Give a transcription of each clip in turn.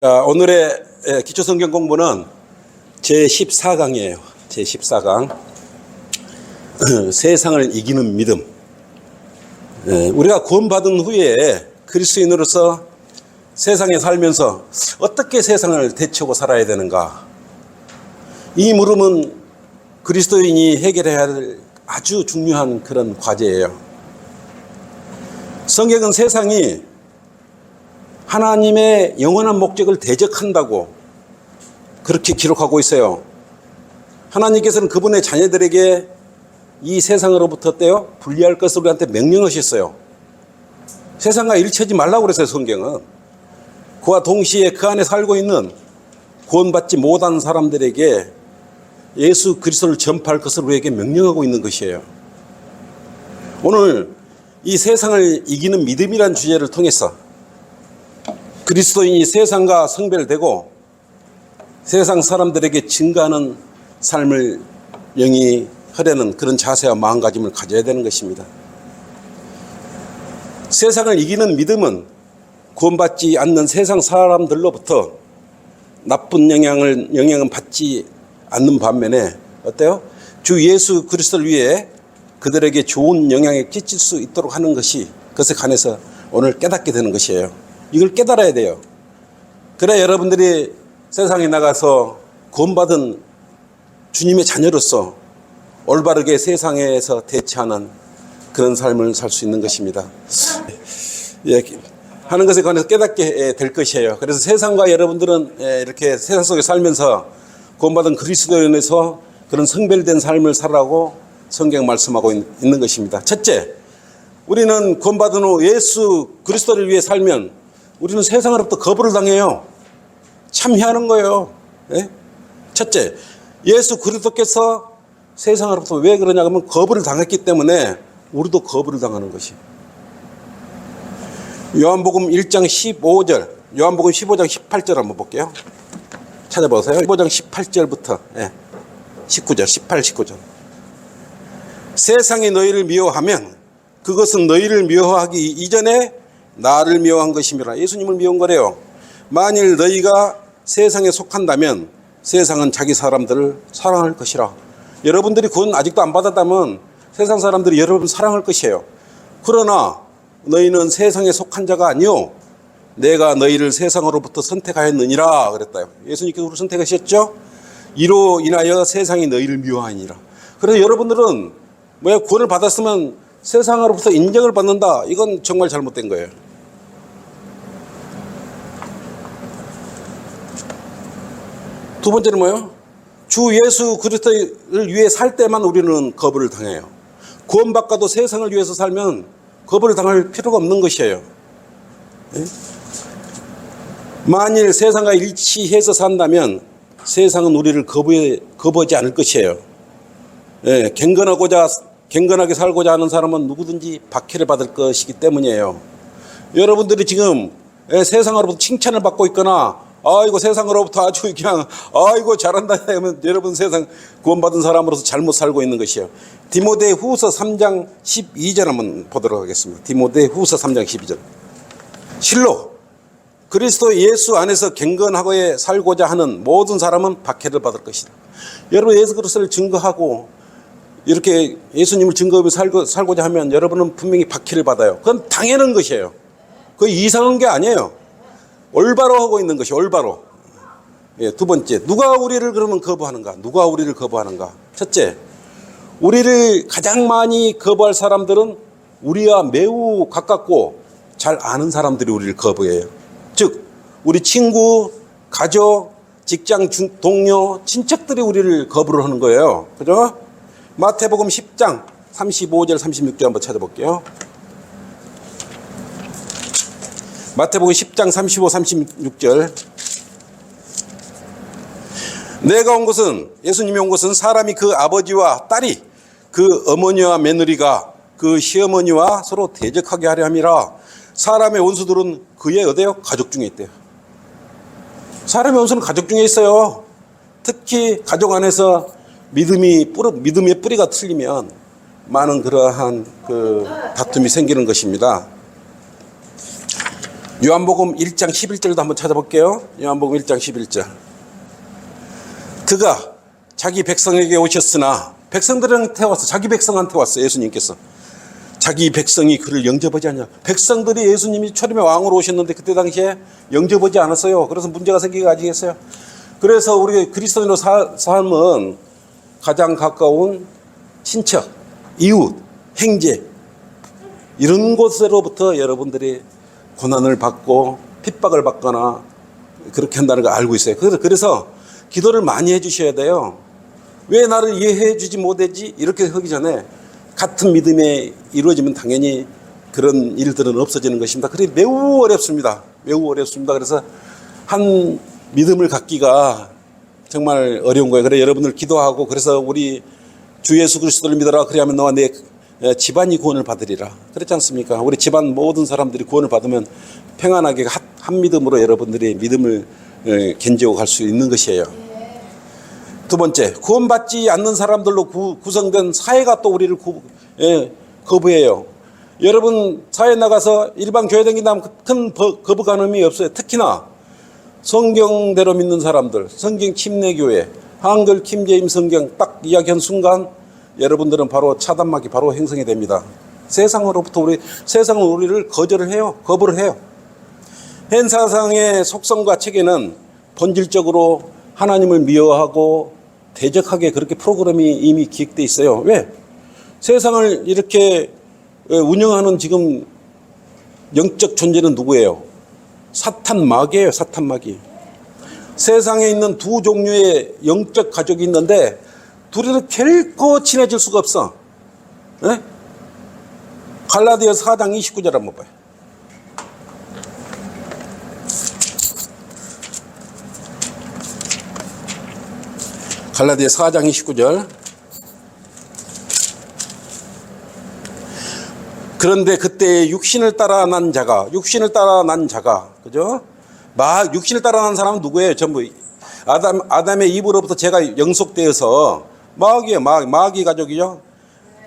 자, 오늘의 기초성경 공부는 제14강이에요. 제14강. 세상을 이기는 믿음. 우리가 구원받은 후에 그리스도인으로서 세상에 살면서 어떻게 세상을 대처하고 살아야 되는가? 이 물음은 그리스도인이 해결해야 할 아주 중요한 그런 과제예요. 성경은 세상이 하나님의 영원한 목적을 대적한다고 그렇게 기록하고 있어요. 하나님께서는 그분의 자녀들에게 이 세상으로부터 어때요? 분리할 것을 우리한테 명령하셨어요. 세상과 일치하지 말라고 그랬어요, 성경은. 그와 동시에 그 안에 살고 있는 구원받지 못한 사람들에게 예수 그리스도를 전파할 것을 우리에게 명령하고 있는 것이에요. 오늘 이 세상을 이기는 믿음이란 주제를 통해서 그리스도인이 세상과 성별되고 세상 사람들에게 증거하는 삶을 영위하려는 그런 자세와 마음가짐을 가져야 되는 것입니다. 세상을 이기는 믿음은 구원받지 않는 세상 사람들로부터 나쁜 영향은 받지 않는 반면에 어때요? 주 예수 그리스도를 위해 그들에게 좋은 영향을 끼칠 수 있도록 하는 것이 그것에 관해서 오늘 깨닫게 되는 것이에요. 이걸 깨달아야 돼요. 그래 여러분들이 세상에 나가서 구원받은 주님의 자녀로서 올바르게 세상에서 대처하는 그런 삶을 살 수 있는 것입니다. 하는 것에 관해서 깨닫게 될 것이에요. 그래서 세상과 여러분들은 이렇게 세상 속에 살면서 구원받은 그리스도인에서 그런 성별된 삶을 살라고 성경 말씀하고 있는 것입니다. 첫째, 우리는 구원받은 후 예수 그리스도를 위해 살면 우리는 세상으로부터 거부를 당해요. 참여하는 거예요. 네? 첫째, 예수 그리스도께서 세상으로부터 왜 그러냐 하면 거부를 당했기 때문에 우리도 거부를 당하는 것이. 요한복음 1장 15절, 요한복음 15장 18절 한번 볼게요. 찾아보세요. 15장 18절부터 19절, 18, 19절. 세상이 너희를 미워하면 그것은 너희를 미워하기 이전에 나를 미워한 것이니라. 예수님을 미워한 거래요. 만일 너희가 세상에 속한다면 세상은 자기 사람들을 사랑할 것이라. 여러분들이 구원 아직도 안 받았다면 세상 사람들이 여러분을 사랑할 것이에요. 그러나 너희는 세상에 속한 자가 아니요 내가 너희를 세상으로부터 선택하였느니라 그랬다요. 예수님께서 우리를 선택하셨죠. 이로 인하여 세상이 너희를 미워하니라. 그래서 여러분들은 구원을 받았으면 세상으로부터 인정을 받는다. 이건 정말 잘못된 거예요. 두 번째는 뭐예요? 주 예수 그리스도를 위해 살 때만 우리는 거부를 당해요. 구원받고도 세상을 위해서 살면 거부를 당할 필요가 없는 것이에요. 만일 세상과 일치해서 산다면 세상은 우리를 거부하지 않을 것이에요. 경건하게 살고자 하는 사람은 누구든지 박해를 받을 것이기 때문이에요. 여러분들이 지금 세상으로부터 칭찬을 받고 있거나 아이고 세상으로부터 아주 그냥 아이고 잘한다 하면 여러분 세상 구원받은 사람으로서 잘못 살고 있는 것이에요. 디모데후서 3장 12절 한번 보도록 하겠습니다. 디모데후서 3장 12절. 실로 그리스도 예수 안에서 경건하게 살고자 하는 모든 사람은 박해를 받을 것이다. 여러분 예수 그리스도를 증거하고 이렇게 예수님을 증거하며 살고자 하면 여러분은 분명히 박해를 받아요. 그건 당연한 것이에요. 그거 이상한 게 아니에요. 올바로 하고 있는 것이 올바로. 두 번째, 누가 우리를 그러면 거부하는가? 누가 우리를 거부하는가? 첫째, 우리를 가장 많이 거부할 사람들은 우리와 매우 가깝고 잘 아는 사람들이 우리를 거부해요. 즉 우리 친구, 가족, 직장 동료, 친척들이 우리를 거부를 하는 거예요. 그죠? 마태복음 10장 35절 36절 한번 찾아볼게요. 마태복음 10장 35, 36절. 내가 온 것은 예수님이 온 것은 사람이 그 아버지와 딸이 그 어머니와 며느리가 그 시어머니와 서로 대적하게 하려 함이라. 사람의 원수들은 그의 어디요? 가족 중에 있대요. 사람의 원수는 가족 중에 있어요. 특히 가족 안에서 믿음의 뿌리가 틀리면 많은 그러한 다툼이 생기는 것입니다. 요한복음 1장 11절도 한번 찾아볼게요. 요한복음 1장 11절. 그가 자기 백성에게 오셨으나, 백성들한테 왔어. 자기 백성한테 왔어. 예수님께서. 자기 백성이 그를 영접하지 않냐. 백성들이 예수님이 초림의 왕으로 오셨는데 그때 당시에 영접하지 않았어요. 그래서 문제가 생기게 아니겠어요. 그래서 우리 그리스도인으로 삶은 가장 가까운 친척, 이웃, 형제, 이런 곳으로부터 여러분들이 고난을 받고 핍박을 받거나 그렇게 한다는 걸 알고 있어요. 그래서 기도를 많이 해주셔야 돼요. 왜 나를 이해해 주지 못하지? 이렇게 하기 전에 같은 믿음에 이루어지면 당연히 그런 일들은 없어지는 것입니다. 그래 매우 어렵습니다. 매우 어렵습니다. 그래서 한 믿음을 갖기가 정말 어려운 거예요. 그래 여러분들 기도하고, 그래서 우리 주 예수 그리스도를 믿어라. 그래야만 너와 내 집안이 구원을 받으리라. 그렇지 않습니까? 우리 집안 모든 사람들이 구원을 받으면 평안하게 한 믿음으로 여러분들이 믿음을 견지고 갈 수 있는 것이에요. 두 번째, 구원받지 않는 사람들로 구성된 사회가 또 우리를 거부해요. 여러분 사회 나가서 일반 교회 다닌다면 큰 거부감이 없어요. 특히나 성경대로 믿는 사람들, 성경 침례교회, 한글 킴제임 성경 딱 이야기한 순간 여러분들은 바로 차단막이 바로 형성이 됩니다. 세상으로부터 세상은 우리를 거절을 해요. 거부를 해요. 현사상의 속성과 체계는 본질적으로 하나님을 미워하고 대적하게 그렇게 프로그램이 이미 기획되어 있어요. 왜? 세상을 이렇게 운영하는 지금 영적 존재는 누구예요? 사탄 마귀예요. 사탄 마귀. 세상에 있는 두 종류의 영적 가족이 있는데 둘이는 결코 친해질 수가 없어. 네? 갈라디아서 4장 29절 한번 봐요. 갈라디아서 4장 29절. 그런데 그때 육신을 따라 난 자가, 그죠? 육신을 따라 난 사람은 누구예요? 전부 아담의 입으로부터 제가 영속되어서 마귀예요. 마귀 가족이죠.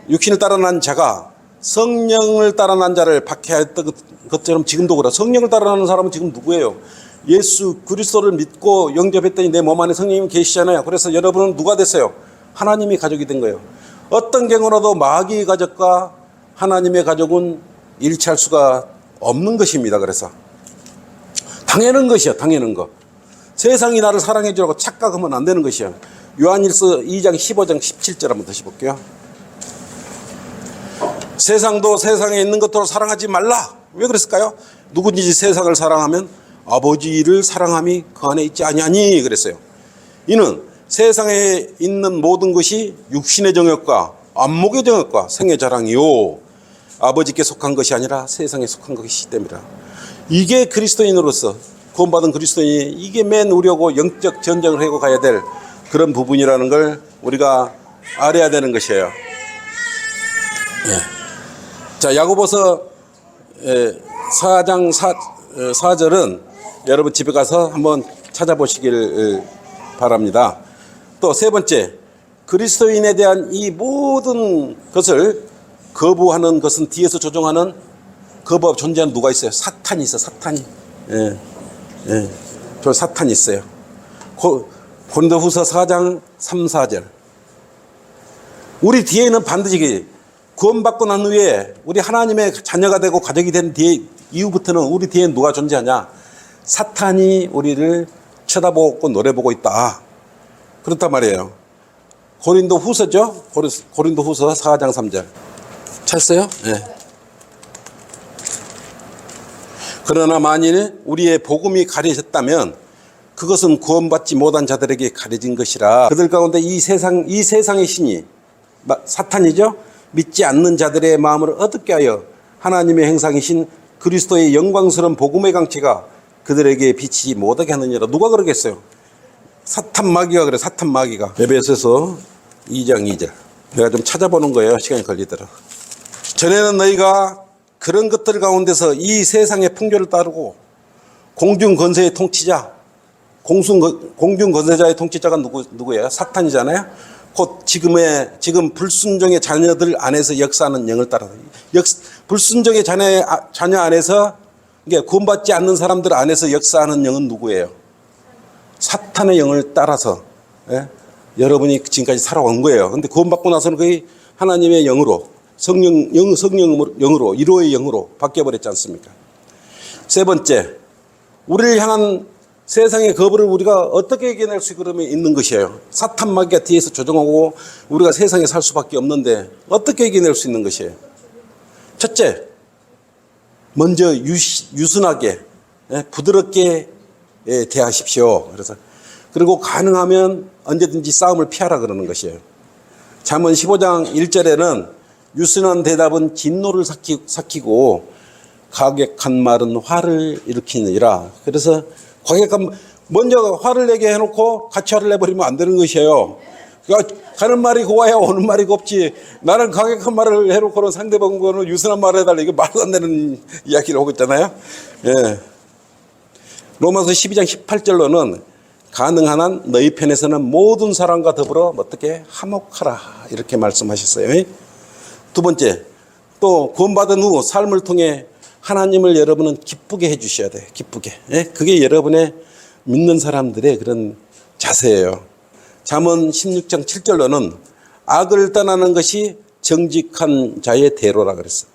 육신을 따라 난 자가 성령을 따라 난 자를 박해했던 것처럼 지금도 그래. 성령을 따라 나는 사람은 지금 누구예요? 예수 그리스도를 믿고 영접했더니 내 몸 안에 성령님이 계시잖아요. 그래서 여러분은 누가 됐어요? 하나님의 가족이 된 거예요. 어떤 경우라도 마귀의 가족과 하나님의 가족은 일치할 수가 없는 것입니다. 그래서 당연한 것이야. 당연한 거. 세상이 나를 사랑해 주라고 착각하면 안 되는 것이야. 요한일서 2장 15장 17절 한번 다시 볼게요. 세상도 세상에 있는 것들로 사랑하지 말라. 왜 그랬을까요? 누구든지 세상을 사랑하면 아버지를 사랑함이 그 안에 있지 아니하니 그랬어요. 이는 세상에 있는 모든 것이 육신의 정욕과 안목의 정욕과 생의 자랑이요 아버지께 속한 것이 아니라 세상에 속한 것이기 때문이라. 이게 그리스도인으로서 구원받은 그리스도인이 이게 맨 우려고 영적 전쟁을 하고 가야 될 그런 부분이라는 걸 우리가 알아야 되는 것이에요. 네. 자, 야고보서 4장 4절은 여러분 집에 가서 한번 찾아보시길 바랍니다. 또 세 번째, 그리스도인에 대한 이 모든 것을 거부하는 것은 뒤에서 조종하는 거부하고 존재하는 누가 있어요? 사탄이 있어요. 사탄이. 저 사탄이 있어요. 고린도후서 4장 3, 4절. 우리 뒤에는 반드시 구원받고 난 후에 우리 하나님의 자녀가 되고 가족이 된 뒤에 이후부터는 우리 뒤에 누가 존재하냐? 사탄이 우리를 쳐다보고 노려보고 있다. 그렇단 말이에요. 고린도후서죠? 고린도후서 4장 3절. 찾았어요? 네. 그러나 만일 우리의 복음이 가려졌다면 그것은 구원받지 못한 자들에게 가려진 것이라. 그들 가운데 이 세상의 신이 사탄이죠. 믿지 않는 자들의 마음을 어둡게 하여 하나님의 형상이신 그리스도의 영광스러운 복음의 강체가 그들에게 비치지 못하게 하느니라. 누가 그러겠어요? 사탄 마귀가 그래. 사탄 마귀가. 에베소서 2장 2절. 내가 좀 찾아보는 거예요. 시간이 걸리더라고. 전에는 너희가 그런 것들 가운데서 이 세상의 풍조를 따르고 공중 권세의 통치자, 공중 권세자의 통치자가 누구예요? 사탄이잖아요. 곧 지금 불순종의 자녀들 안에서 역사하는 영을 따라 불순종의 자녀 안에서 그러니까 구원받지 않는 사람들 안에서 역사하는 영은 누구예요? 사탄의 영을 따라서 예? 여러분이 지금까지 살아온 거예요. 근데 구원받고 나서는 거의 하나님의 영으로 성령으로 1호의 영으로 바뀌어버렸지 않습니까? 세 번째, 우리를 향한 세상의 거부를 우리가 어떻게 이겨낼 수 있는 것이에요. 사탄 마귀가 뒤에서 조종하고 우리가 세상에 살 수밖에 없는데 어떻게 이겨낼 수 있는 것이에요. 첫째, 먼저 유순하게 부드럽게 대하십시오. 그리고 가능하면 언제든지 싸움을 피하라 그러는 것이에요. 잠언 15장 1절에는 유순한 대답은 진노를 삭히고 과격한 말은 화를 일으키느니라. 그래서 먼저 화를 내게 해놓고 같이 화를 내버리면 안 되는 것이에요. 그러니까 가는 말이 고와야 오는 말이 곱지. 나는 과격한 말을 해놓고는 상대방과는 유순한 말을 해달라. 이거 말도 안 되는 이야기를 하고 있잖아요. 예. 로마서 12장 18절로는 가능한 한 너희 편에서는 모든 사람과 더불어 어떻게 화목하라 이렇게 말씀하셨어요. 두 번째, 또 구원받은 후 삶을 통해 하나님을 여러분은 기쁘게 해주셔야 돼요. 기쁘게. 예? 그게 여러분의 믿는 사람들의 그런 자세예요. 잠언 16장 7절로는 악을 떠나는 것이 정직한 자의 대로라 그랬어.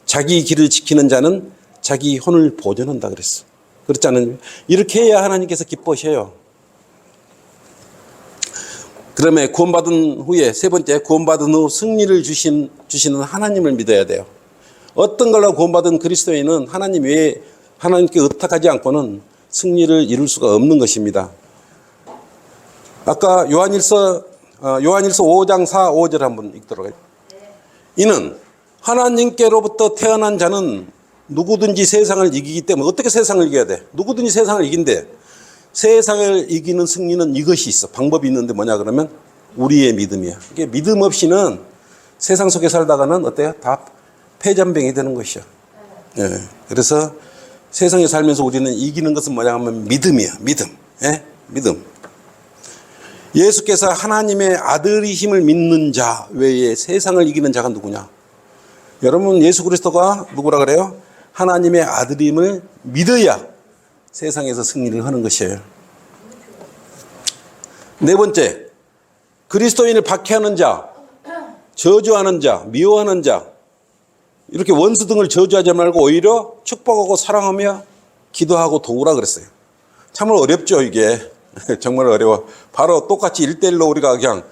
자기 길을 지키는 자는 자기 혼을 보존한다 그랬어. 그렇지 않아요? 이렇게 해야 하나님께서 기뻐하셔요. 그러면 구원받은 후에 세 번째, 구원받은 후 승리를 주시는 하나님을 믿어야 돼요. 어떤 걸로 구원받은 그리스도인은 하나님 외에 하나님께 의탁하지 않고는 승리를 이룰 수가 없는 것입니다. 아까 요한일서 5장 4, 5절 한번 읽도록 해요. 이는 하나님께로부터 태어난 자는 누구든지 세상을 이기기 때문에. 어떻게 세상을 이겨야 돼? 누구든지 세상을 이긴대. 세상을 이기는 승리는 이것이 있어. 방법이 있는데 뭐냐 그러면 우리의 믿음이야. 이게 믿음 없이는 세상 속에 살다가는 어때요? 다 패잔병이 되는 것이야. 예. 그래서 세상에 살면서 우리는 이기는 것은 뭐냐 하면 믿음이야. 믿음. 예? 믿음. 예수께서 하나님의 아들이심을 믿는 자 외에 세상을 이기는 자가 누구냐? 여러분, 예수 그리스도가 누구라 그래요? 하나님의 아들임을 믿어야 세상에서 승리를 하는 것이에요. 네 번째, 그리스도인을 박해하는 자, 저주하는 자, 미워하는 자, 이렇게 원수 등을 저주하지 말고 오히려 축복하고 사랑하며 기도하고 도우라 그랬어요. 참을 어렵죠, 이게. 정말 어려워. 바로 똑같이 1대1로 우리가 그냥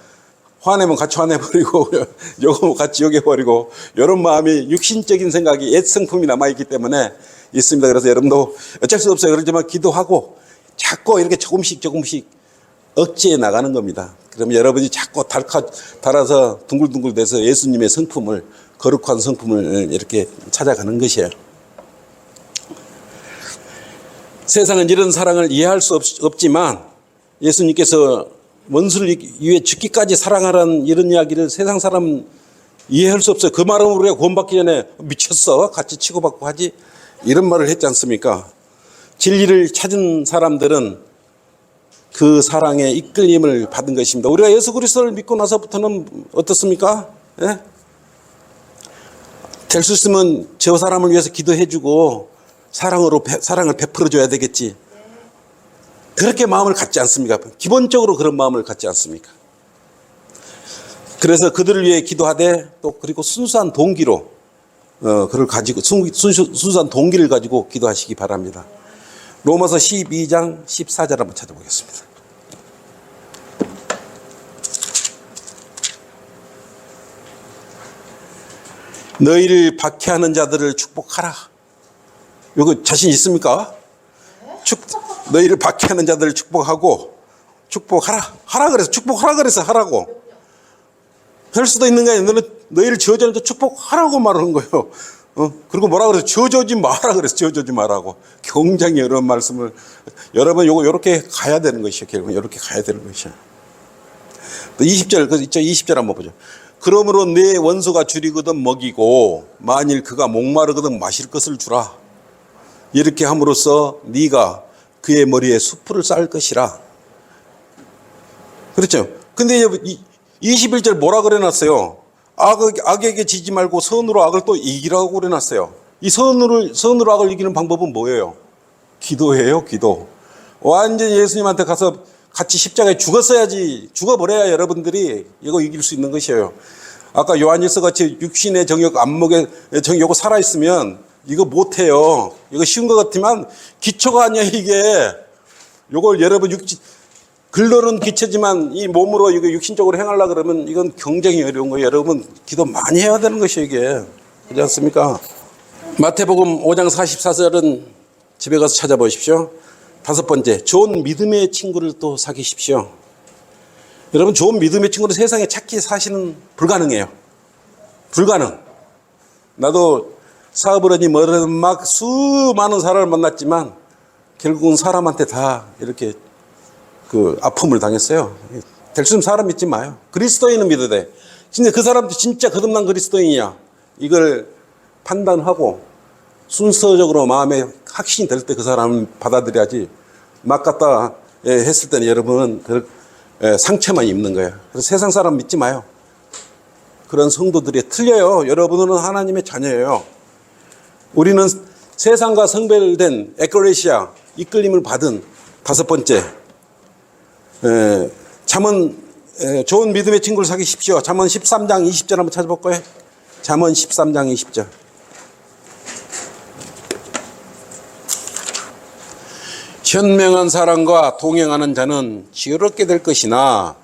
화내면 같이 화내버리고 욕하면 같이 욕해버리고 이런 마음이 육신적인 생각이 옛 성품이 남아있기 때문에 있습니다. 그래서 여러분도 어쩔 수 없어요. 그렇지만 기도하고 자꾸 이렇게 조금씩 억지해 나가는 겁니다. 그러면 여러분이 자꾸 달아서 둥글둥글 돼서 예수님의 성품을, 거룩한 성품을 이렇게 찾아가는 것이에요. 세상은 이런 사랑을 이해할 수 없지만 예수님께서 원수를 위해 죽기까지 사랑하라는 이런 이야기를 세상 사람은 이해할 수 없어요. 그 말은 우리가 구원받기 전에 미쳤어? 같이 치고받고 하지? 이런 말을 했지 않습니까? 진리를 찾은 사람들은 그 사랑에 이끌림을 받은 것입니다. 우리가 예수 그리스도를 믿고 나서부터는 어떻습니까? 예? 될 수 있으면 저 사람을 위해서 기도해주고 사랑을 베풀어줘야 되겠지. 그렇게 마음을 갖지 않습니까? 기본적으로 그런 마음을 갖지 않습니까? 그래서 그들을 위해 기도하되 또 그리고 순수한 동기로 그를 가지고 순수한 동기를 가지고 기도하시기 바랍니다. 로마서 12장 14절 한번 찾아보겠습니다. 너희를 박해하는 자들을 축복하라. 이거 자신 있습니까? 너희를 박해하는 자들을 축복하라. 하라 그래서 축복하라 그래서 하라고. 할 수도 있는 게 아니라 너희를 저주하는데 축복하라고 말하는 거예요. 그리고 뭐라 그래서 저주지 마라 그래서 저주지 마라고. 굉장히 어려운 말씀을 여러분 요렇게 가야 되는 것이에요. 결국은 요렇게 가야 되는 것이에요. 또 20절 그 있죠. 20절 한번 보죠. 그러므로 내 원수가 줄이거든 먹이고 만일 그가 목마르거든 마실 것을 주라. 이렇게 함으로써 네가 그의 머리에 수풀을 쌓을 것이라. 그렇죠. 근데 21절 뭐라 그래놨어요? 악에게 지지 말고 선으로 악을 또 이기라고 그래놨어요. 이 선으로 악을 이기는 방법은 뭐예요? 기도예요, 기도. 완전히 예수님한테 가서 같이 십자가에 죽었어야지, 죽어버려야 여러분들이 이거 이길 수 있는 것이에요. 아까 요한일서 같이 육신의 정욕, 안목의 정욕 요거 살아있으면 이거 못해요. 이거 쉬운 것 같지만 기초가 아니야, 이게. 요걸 여러분 글로는 기초지만 이 몸으로 이거 육신적으로 행하려고 그러면 이건 굉장히 어려운 거예요. 여러분 기도 많이 해야 되는 것이에요, 이게. 그렇지 않습니까? 마태복음 5장 44절은 집에 가서 찾아보십시오. 5번째, 좋은 믿음의 친구를 또 사귀십시오. 여러분, 좋은 믿음의 친구를 세상에 찾기 사실은 불가능해요. 불가능. 나도 사업을 하니 뭐라든 막 수많은 사람을 만났지만 결국은 사람한테 다 이렇게 그 아픔을 당했어요. 될 수 있으면 사람 믿지 마요. 그리스도인은 믿어야 돼. 근데 그 사람도 진짜 거듭난 그리스도인이야. 이걸 판단하고 순서적으로 마음에 확신이 될 때 그 사람을 받아들여야지 막 갖다 했을 때는 여러분은 상처만 입는 거예요. 그래서 세상 사람 믿지 마요. 그런 성도들이 틀려요. 여러분은 하나님의 자녀예요. 우리는 세상과 성별된 에클레시아 이끌림을 받은 5번째, 잠언 좋은 믿음의 친구를 사귀십시오. 잠언 13장 20절 한번 찾아볼까요? 잠언 13장 20절. 현명한 사람과 동행하는 자는 지혜롭게 될 것이나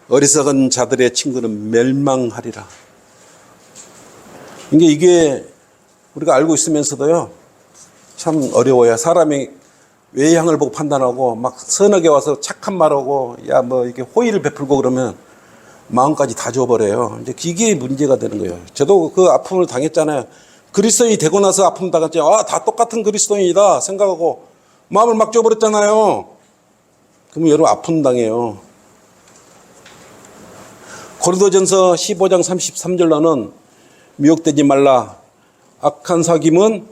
어리석은 자들의 친구는 멸망하리라. 이게 우리가 알고 있으면서도요, 참 어려워요. 사람이 외향을 보고 판단하고 막 선하게 와서 착한 말하고 야 뭐 이렇게 호의를 베풀고 그러면 마음까지 다 줘버려요. 이제 이게 문제가 되는 거예요. 저도 그 아픔을 당했잖아요. 그리스도인이 되고 나서 아픔 당했죠. 아, 다 똑같은 그리스도인이다 생각하고 마음을 막 줘버렸잖아요. 그러면 여러분 아픔 당해요. 고린도전서 15장 33절로는 미혹되지 말라. 악한 사귐은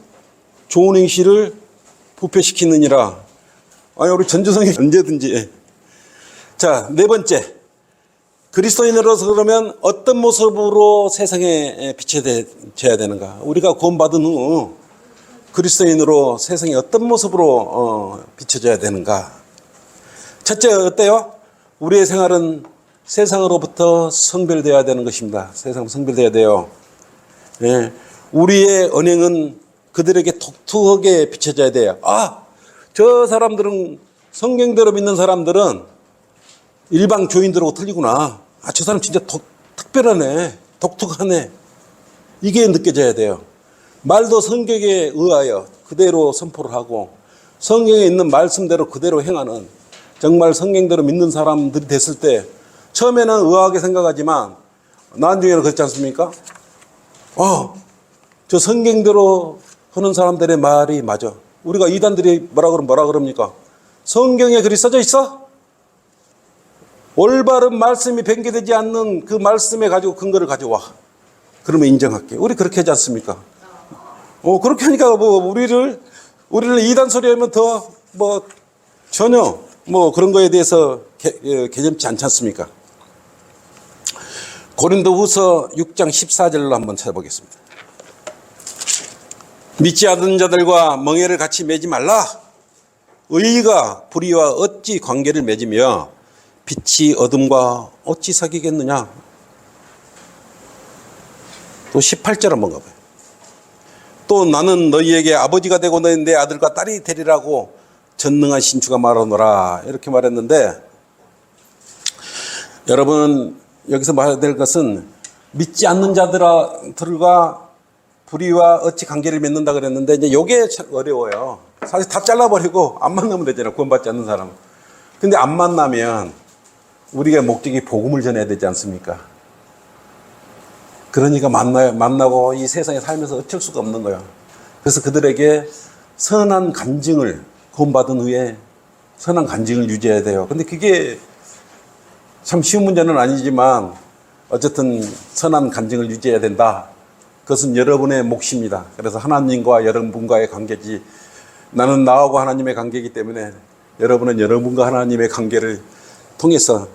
좋은 행실을 부패시키느니라. 아니, 우리 전주성이 언제든지. 자, 4번째. 그리스도인으로서 그러면 어떤 모습으로 세상에 비춰져야 되는가? 우리가 구원받은 후 그리스도인으로 세상에 어떤 모습으로 비춰져야 되는가? 첫째, 어때요? 우리의 생활은 세상으로부터 성별되어야 되는 것입니다. 세상 성별되어야 돼요. 예. 우리의 언행은 그들에게 독특하게 비춰져야 돼요. 아, 저 사람들은 성경대로 믿는 사람들은 일반 교인들하고 틀리구나. 아, 저 사람 진짜 특별하네. 독특하네. 이게 느껴져야 돼요. 말도 성경에 의하여 그대로 선포를 하고 성경에 있는 말씀대로 그대로 행하는 정말 성경대로 믿는 사람들이 됐을 때 처음에는 의아하게 생각하지만 나중에는 그렇지 않습니까? 저 성경대로 하는 사람들의 말이 맞아. 우리가 이단들이 뭐라 그럽니까? 성경에 글이 써져 있어? 올바른 말씀이 변개되지 않는 그 말씀에 가지고 근거를 가져와. 그러면 인정할게. 우리 그렇게 하지 않습니까? 그렇게 하니까 우리를 이단 소리 하면 더 전혀 그런 거에 대해서 개념치 않지 않습니까? 고린도후서 6장 14절로 한번 찾아보겠습니다. 믿지 않는 자들과 멍에를 같이 매지 말라. 의의가 불의와 어찌 관계를 맺으며 빛이 어둠과 어찌 사귀겠느냐. 또 18절 한번 가봐요. 또 나는 너희에게 아버지가 되고 너희 내 아들과 딸이 되리라고 전능하신 주가 말하노라. 이렇게 말했는데 여러분 여기서 말해야 될 것은 믿지 않는 자들과 불의와 어찌 관계를 맺는다 그랬는데 이제 이게 어려워요. 사실 다 잘라버리고 안 만나면 되잖아요. 구원받지 않는 사람. 근데 안 만나면 우리가 목적이 복음을 전해야 되지 않습니까? 그러니까 만나고 이 세상에 살면서 어쩔 수가 없는 거예요. 그래서 그들에게 선한 간증을 구원받은 후에 선한 간증을 유지해야 돼요. 근데 그게 참 쉬운 문제는 아니지만 어쨌든 선한 간증을 유지해야 된다. 그것은 여러분의 몫입니다. 그래서 하나님과 여러분과의 관계지 나는 나하고 하나님의 관계이기 때문에 여러분은 여러분과 하나님의 관계를 통해서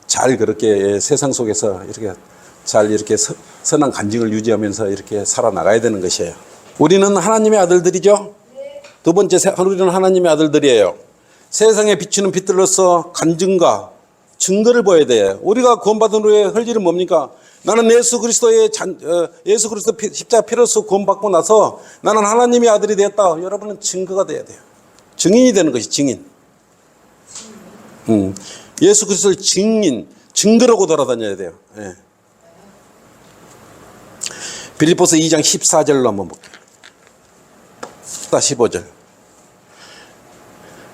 잘 그렇게 세상 속에서 이렇게 잘 이렇게 선한 간증을 유지하면서 이렇게 살아나가야 되는 것이에요. 우리는 하나님의 아들들이죠. 두 번째, 우리는 하나님의 아들들이에요. 세상에 비추는 빛들로서 간증과 증거를 보여야 돼요. 우리가 구원받은 후에 할 일은 뭡니까? 나는 예수 그리스도 십자가 피로서 구원받고 나서 나는 하나님의 아들이 되었다. 여러분은 증거가 돼야 돼요. 증인이 되는 것이 증인. 예수 그리스도를 증거라고 돌아다녀야 돼요. 예. 빌립보서 2장 14절로 한번 볼게요. 15절.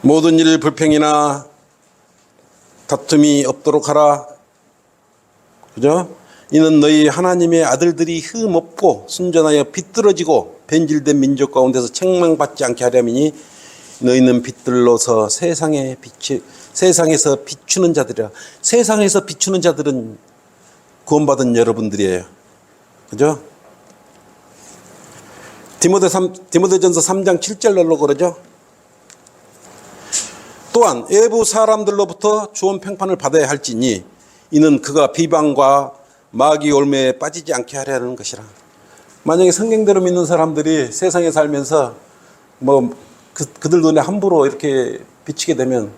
모든 일 불평이나 다툼이 없도록 하라. 그죠? 이는 너희 하나님의 아들들이 흠없고 순전하여 비뚤어지고 변질된 민족 가운데서 책망받지 않게 하려니 너희는 빛들로서 세상에서 비추는 자들이라. 세상에서 비추는 자들은 구원받은 여러분들이에요. 그죠? 디모데전서 3장 7절로 그러죠. 또한 외부 사람들로부터 좋은 평판을 받아야 할지니 이는 그가 비방과 마귀 올매에 빠지지 않게 하려는 것이라. 만약에 성경대로 믿는 사람들이 세상에 살면서 그들 눈에 함부로 이렇게 비치게 되면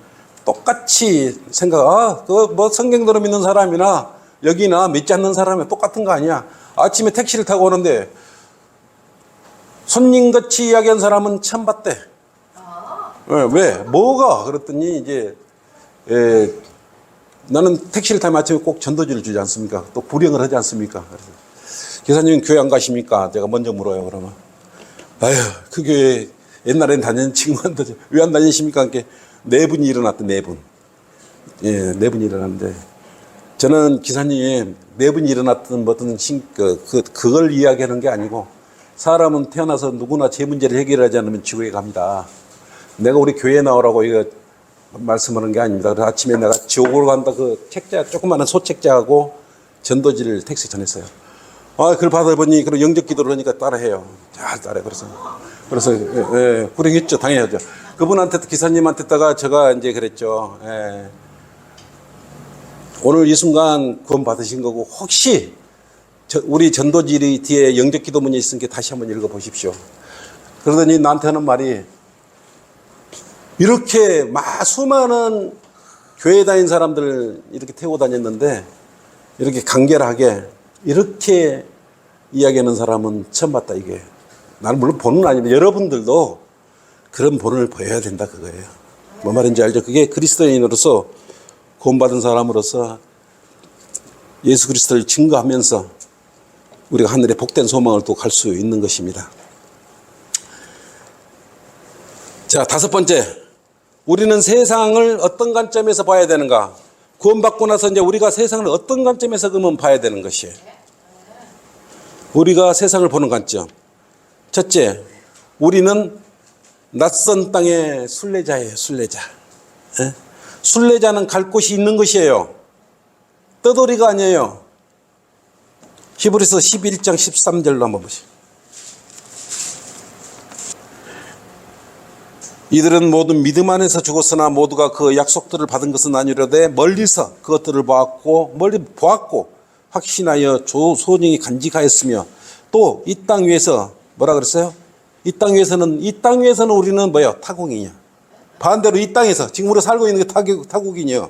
똑같이 성경대로 믿는 사람이나 여기나 믿지 않는 사람이 똑같은 거 아니야. 아침에 택시를 타고 오는데 손님같이 이야기한 사람은 처음 봤대. 왜? 뭐가? 그랬더니 이제 나는 택시를 타면 아침에 꼭 전도지를 주지 않습니까? 또 불행을 하지 않습니까? 그래서 기사님은 교회 안 가십니까? 제가 먼저 물어요. 그러면 아휴 그 교회 옛날엔 다니는 친구한테 왜 안 다니십니까? 이렇게 4분이 일어났대. 4분. 예, 4분이 일어났는데 저는 기사님이 4분이 일어났던 그걸 이야기하는 게 아니고 사람은 태어나서 누구나 제 문제를 해결하지 않으면 지구에 갑니다. 내가 우리 교회에 나오라고 이거 말씀하는 게 아닙니다. 그래서 아침에 내가 지옥으로 간다 그 책자, 조그마한 소책자하고 전도지를 택시 전했어요. 그걸 받아보니, 그리고 영적 기도를 하니까 따라해요. 잘 따라해요. 그래서, 불행했죠. 당연하죠. 그분한테, 기사님한테다가 제가 이제 그랬죠. 오늘 이 순간 구원 받으신 거고, 혹시 우리 전도지 뒤에 영적 기도문이 있으니까 다시 한번 읽어보십시오. 그러더니 나한테 하는 말이, 이렇게 수많은 교회 다닌 사람들 이렇게 태우고 다녔는데 이렇게 간결하게 이렇게 이야기하는 사람은 처음 봤다 이게. 나는 물론 본은 아닌데 여러분들도 그런 본을 보여야 된다 그거예요. 뭐 말인지 알죠? 그게 그리스도인으로서 구원받은 사람으로서 예수 그리스도를 증거하면서 우리가 하늘의 복된 소망을 또 갈 수 있는 것입니다. 자, 5번째. 우리는 세상을 어떤 관점에서 봐야 되는가? 구원받고 나서 이제 우리가 세상을 어떤 관점에서 그러면 봐야 되는 것이에요. 우리가 세상을 보는 관점. 첫째, 우리는 낯선 땅의 순례자예요. 순례자. 순례자는 갈 곳이 있는 것이에요. 떠돌이가 아니에요. 히브리서 11장 13절로 한번 보시죠. 이들은 모두 믿음 안에서 죽었으나 모두가 그 약속들을 받은 것은 아니로되 멀리서 그것들을 보았고 확신하여 소정이 간직하였으며 또 이 땅 위에서 뭐라 그랬어요? 이 땅 위에서는 우리는 뭐예요? 타국인이야. 반대로 이 땅에서 지금 우리가 살고 있는 게 타국인이에요.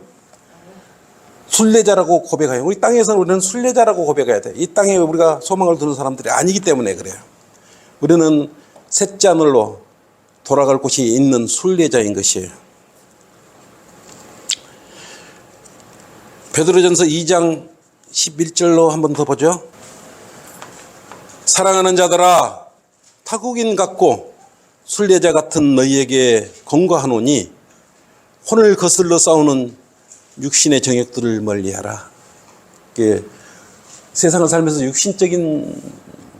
순례자라고 고백해요. 우리 땅에서는 우리는 순례자라고 고백해야 돼. 이 땅에 우리가 소망을 두는 사람들이 아니기 때문에 그래요. 우리는 셋째 하늘로 돌아갈 곳이 있는 순례자인 것이에요. 베드로전서 2장 11절로 한 번 더 보죠. 사랑하는 자들아, 타국인 같고 순례자 같은 너희에게 권고하노니 혼을 거슬러 싸우는 육신의 정욕들을 멀리하라. 세상을 살면서 육신적인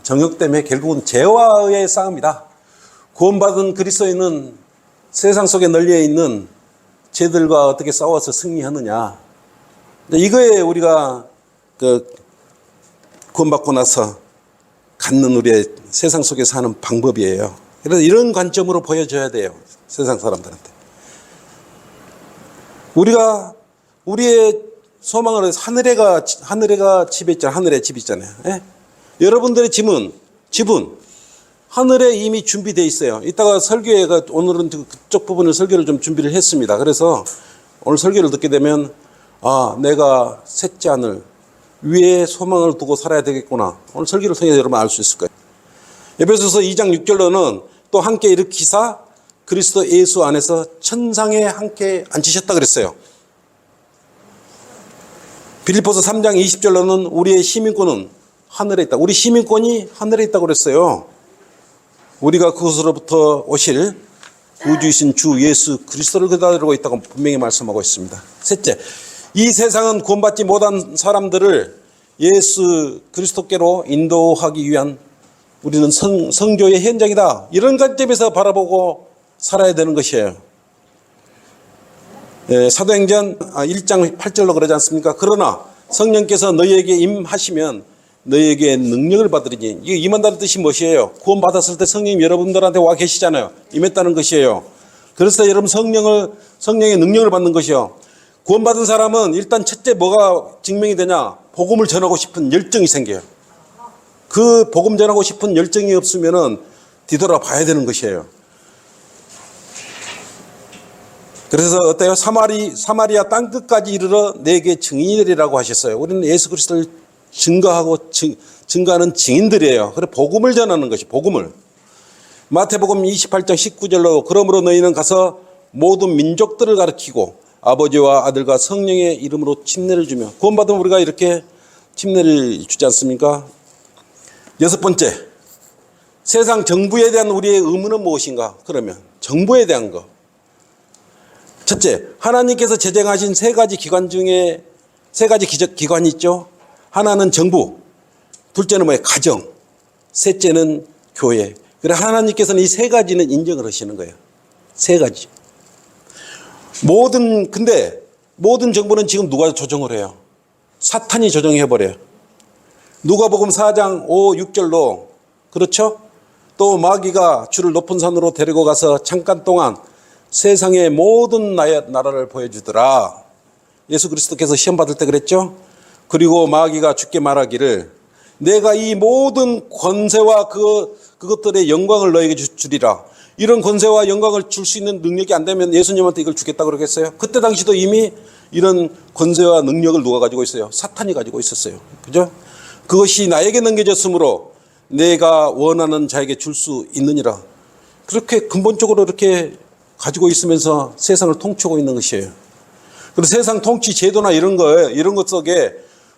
정욕 때문에 결국은 죄와의 싸움이다. 구원받은 그리스도인은 세상 속에 널려 있는 죄들과 어떻게 싸워서 승리하느냐. 이거에 우리가 구원받고 나서 갖는 우리의 세상 속에 사는 방법이에요. 그래서 이런 관점으로 보여줘야 돼요. 세상 사람들한테. 우리의 소망을 하늘에가 집에 있잖아요. 하늘에 집이 있잖아요. 여러분들의 집은 하늘에 이미 준비되어 있어요. 이따가 설교회가 오늘은 그쪽 부분을 설교를 좀 준비를 했습니다. 그래서 오늘 설교를 듣게 되면 내가 셋째 하늘 위에 소망을 두고 살아야 되겠구나. 오늘 설교를 통해 여러분 알 수 있을 거예요. 에베소서 2장 6절로는 또 함께 일으키사 그리스도 예수 안에서 천상에 함께 앉히셨다 그랬어요. 빌립보서 3장 20절로는 우리의 시민권은 하늘에 있다. 우리 시민권이 하늘에 있다고 그랬어요. 우리가 그것으로부터 오실 구주이신 주 예수 그리스도를 기다리고 있다고 분명히 말씀하고 있습니다. 셋째, 이 세상은 구원받지 못한 사람들을 예수 그리스도께로 인도하기 위한 우리는 성교의 현장이다. 이런 관점에서 바라보고 살아야 되는 것이에요. 사도행전 1장 8절로 그러지 않습니까? 그러나 성령께서 너희에게 임하시면 너희에게 능력을 받으리니, 이게 임한다는 뜻이 무엇이에요? 구원받았을 때 성령님 여러분들한테 와 계시잖아요. 임했다는 것이에요. 그래서 여러분 성령의 능력을 받는 것이요. 구원받은 사람은 일단 첫째 뭐가 증명이 되냐? 복음을 전하고 싶은 열정이 생겨요. 그 복음 전하고 싶은 열정이 없으면은 뒤돌아봐야 되는 것이에요. 그래서 어때요? 사마리아 땅끝까지 이르러 내게 증인이 되리라고 하셨어요. 우리는 예수 그리스도를 증거하는 증인들이에요. 그래 복음을 전하는 것이 복음을. 마태복음 28장 19절로 그러므로 너희는 가서 모든 민족들을 가르치고 아버지와 아들과 성령의 이름으로 침례를 주며, 구원받으면 우리가 이렇게 침례를 주지 않습니까? 여섯 번째, 세상 정부에 대한 우리의 의무는 무엇인가? 그러면 정부에 대한 거. 첫째, 하나님께서 제정하신 세 가지 기관 중에 세 가지 기관이 있죠. 하나는 정부, 둘째는 뭐예요? 가정, 셋째는 교회. 그래 하나님께서는 이 세 가지는 인정을 하시는 거예요. 세 가지. 근데 모든 정부는 지금 누가 조정을 해요? 사탄이 조정해버려요. 누가복음 4장 5, 6절로 그렇죠? 또 마귀가 주를 높은 산으로 데리고 가서 잠깐 동안 세상의 모든 나라를 보여주더라. 예수 그리스도께서 시험 받을 때 그랬죠? 그리고 마귀가 주께 말하기를 내가 이 모든 권세와 그것들의 영광을 너에게 주리라. 이런 권세와 영광을 줄 수 있는 능력이 안 되면 예수님한테 이걸 주겠다고 그러겠어요? 그때 당시도 이미 이런 권세와 능력을 누가 가지고 있어요? 사탄이 가지고 있었어요. 그죠? 그것이 나에게 넘겨졌으므로 내가 원하는 자에게 줄 수 있느니라. 그렇게 근본적으로 이렇게 가지고 있으면서 세상을 통치하고 있는 것이에요. 그래서 세상 통치 제도나 이런 것 속에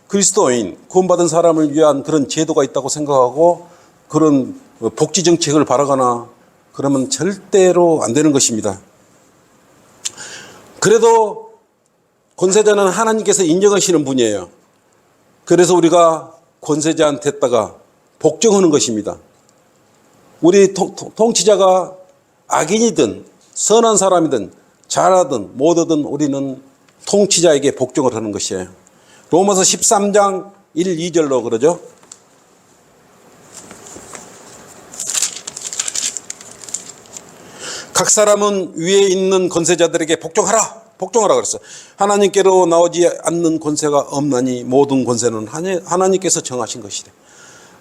그리스도인, 구원받은 사람을 위한 그런 제도가 있다고 생각하고 그런 복지 정책을 바라거나 그러면 절대로 안 되는 것입니다. 그래도 권세자는 하나님께서 인정하시는 분이에요. 그래서 우리가 권세자한테다가 복종하는 것입니다. 우리 통치자가 악인이든 선한 사람이든 잘하든 못하든 우리는 통치자에게 복종을 하는 것이에요. 로마서 13장 1, 2절로 그러죠. 각 사람은 위에 있는 권세자들에게 복종하라 그랬어. 하나님께로 나오지 않는 권세가 없나니 모든 권세는 하나님께서 정하신 것이래.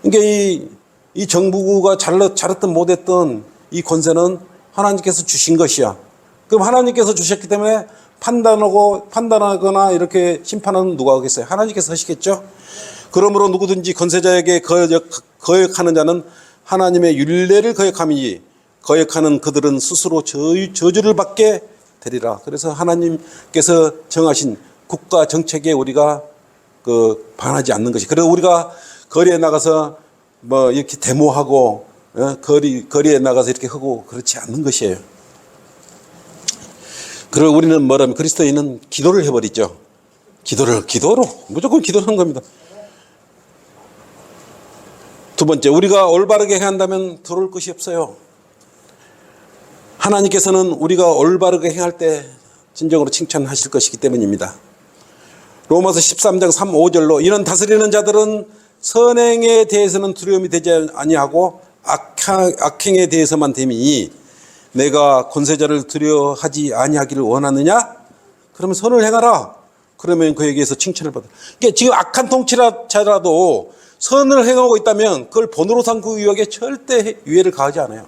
그러니까 이 정부가 잘했든 못했든 이 권세는 하나님께서 주신 것이야. 그럼 하나님께서 주셨기 때문에 판단하거나 이렇게 심판은 누가 하겠어요? 하나님께서 하시겠죠? 그러므로 누구든지 권세자에게 거역하는 자는 하나님의 율례를 거역함이니 거역하는 그들은 스스로 저주를 받게 되리라. 그래서 하나님께서 정하신 국가 정책에 우리가 반하지 않는 것이. 그래서 우리가 거리에 나가서 뭐 이렇게 데모하고 거리에 나가서 이렇게 하고 그렇지 않는 것이에요. 그리고 우리는 뭐라면 그리스도인은 기도를 해버리죠. 기도로 무조건 기도하는 겁니다. 두 번째, 우리가 올바르게 행한다면 들어올 것이 없어요. 하나님께서는 우리가 올바르게 행할 때 진정으로 칭찬하실 것이기 때문입니다. 로마서 13장 3, 5절로 이런 다스리는 자들은 선행에 대해서는 두려움이 되지 아니하고 악행에 대해서만 됨이니 내가 권세자를 두려워하지 아니하기를 원하느냐? 그러면 선을 행하라. 그러면 그에게서 칭찬을 받아. 그러니까 지금 악한 통치자라도 선을 행하고 있다면 그걸 본으로 삼고 위하게 절대 유해를 가하지 않아요.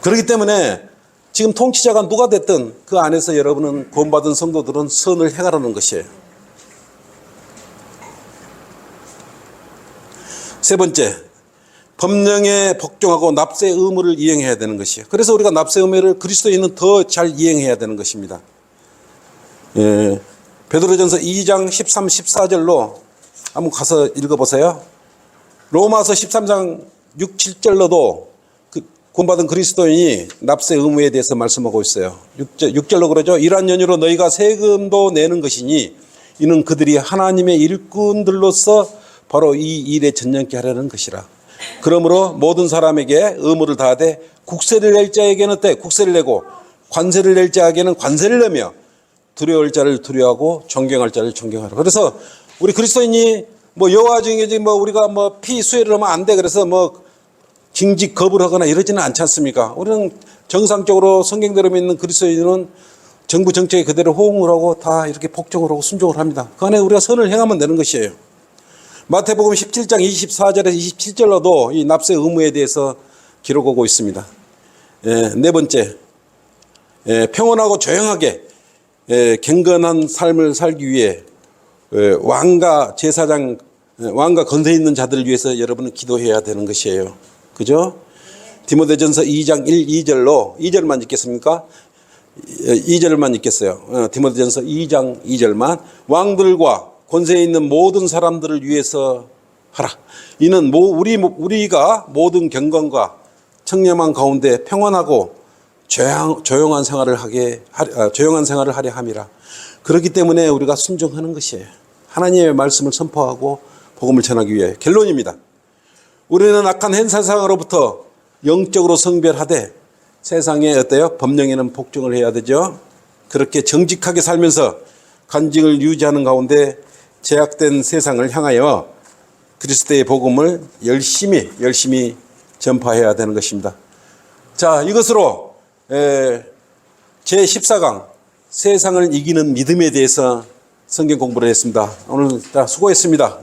그렇기 때문에 지금 통치자가 누가 됐든 그 안에서 여러분은 구원받은 성도들은 선을 행하라는 것이에요. 세 번째, 법령에 복종하고 납세의 의무를 이행해야 되는 것이에요. 그래서 우리가 납세의 의무를 그리스도인은 더 잘 이행해야 되는 것입니다. 베드로전서 2장 13, 14절로 한번 가서 읽어보세요. 로마서 13장 6, 7절로도 구원받은 그리스도인이 납세 의무에 대해서 말씀하고 있어요. 6절로 그러죠. 이러한 연유로 너희가 세금도 내는 것이니 이는 그들이 하나님의 일꾼들로서 바로 이 일에 전념케 하려는 것이라. 그러므로 모든 사람에게 의무를 다하되 국세를 낼 자에게는 어때? 국세를 내고 관세를 낼 자에게는 관세를 내며 두려울 자를 두려워하고 존경할 자를 존경하라. 그래서 우리 그리스도인이 뭐 여호와 중에 뭐 우리가 뭐 피 수혜를 하면 안 돼. 그래서 뭐 징직 거부를 하거나 이러지는 않지 않습니까? 우리는 정상적으로 성경대로 믿는 그리스도인은 정부 정책에 그대로 호응을 하고 다 이렇게 복종을 하고 순종을 합니다. 그 안에 우리가 선을 행하면 되는 것이에요. 마태복음 17장 24절에서 27절로도 이 납세 의무에 대해서 기록하고 있습니다. 네 번째, 평온하고 조용하게 경건한 삶을 살기 위해 왕과 제사장, 왕과 건세 있는 자들을 위해서 여러분은 기도해야 되는 것이에요. 그죠? 디모데전서 2장 1, 2절로 2절만 읽겠습니까? 2절만 읽겠어요. 디모데전서 2장 2절만 왕들과 권세에 있는 모든 사람들을 위해서 하라. 이는 우리가 모든 경건과 청렴한 가운데 평안하고 조용한 생활을 하려 함이라. 그렇기 때문에 우리가 순종하는 것이에요. 하나님의 말씀을 선포하고 복음을 전하기 위해. 결론입니다. 우리는 악한 현 세상으로부터 영적으로 성별하되 세상에 어때요? 법령에는 복종을 해야 되죠. 그렇게 정직하게 살면서 간직을 유지하는 가운데 제약된 세상을 향하여 그리스도의 복음을 열심히 전파해야 되는 것입니다. 자, 이것으로 제14강 세상을 이기는 믿음에 대해서 성경 공부를 했습니다. 오늘 다 수고했습니다.